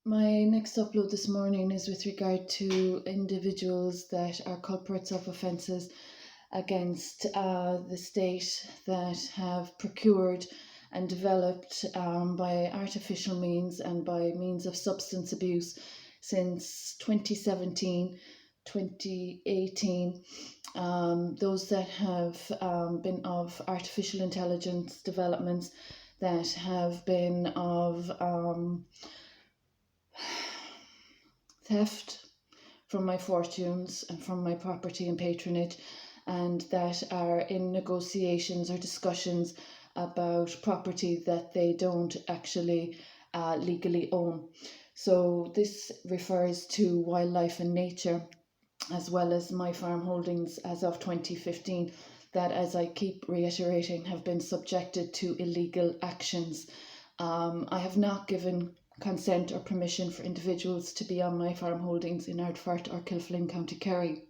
My next upload this morning is with regard to individuals that are culprits of offences against the state that have procured and developed by artificial means and by means of substance abuse since 2017, 2018. Those that have been of artificial intelligence developments, that have been of theft from my fortunes and from my property and patronage, and that are in negotiations or discussions about property that they don't actually legally own. So this refers to wildlife and nature, as well as my farm holdings as of 2015, that, as I keep reiterating, have been subjected to illegal actions. I have not given consent or permission for individuals to be on my farm holdings in Ardfert or Kilflin, County Kerry.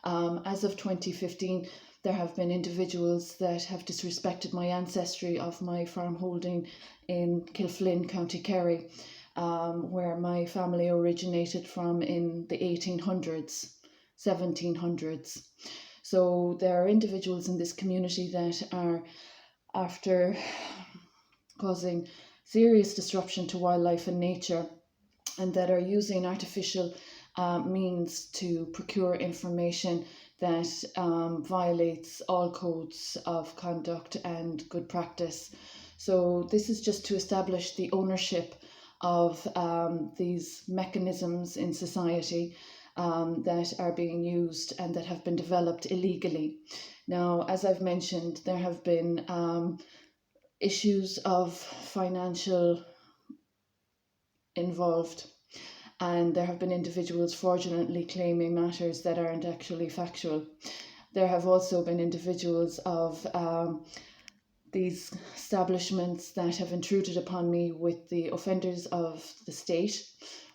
As of 2015, there have been individuals that have disrespected my ancestry of my farm holding in Kilflin, County Kerry, where my family originated from in the 1800s, 1700s. So there are individuals in this community that are, after causing serious disruption to wildlife and nature, and that are using artificial means to procure information that violates all codes of conduct and good practice. So this is just to establish the ownership of these mechanisms in society that are being used and that have been developed illegally. Now, as I've mentioned, there have been issues of financial involved, and there have been individuals fraudulently claiming matters that aren't actually factual. There have also been individuals of these establishments that have intruded upon me with the offenders of the state,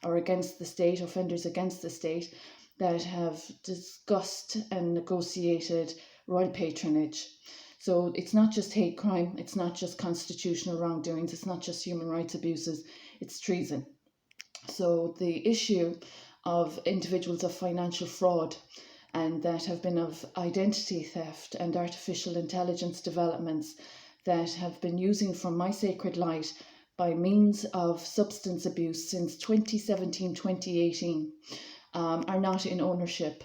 or against the state, offenders against the state, that have discussed and negotiated royal patronage. So it's not just hate crime, it's not just constitutional wrongdoings, it's not just human rights abuses, it's treason. So the issue of individuals of financial fraud and that have been of identity theft and artificial intelligence developments that have been using from my sacred light by means of substance abuse since 2017, 2018 are not in ownership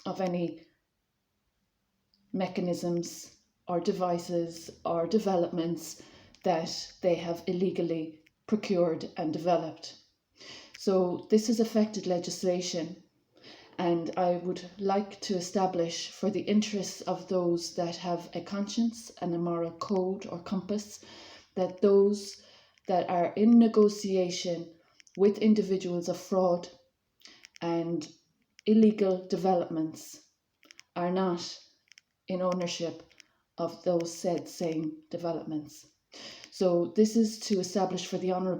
of any mechanisms or devices or developments that they have illegally procured and developed. So this has affected legislation, and I would like to establish, for the interests of those that have a conscience and a moral code or compass, that those that are in negotiation with individuals of fraud and illegal developments are not in ownership of those said same developments. So this is to establish for the Honourable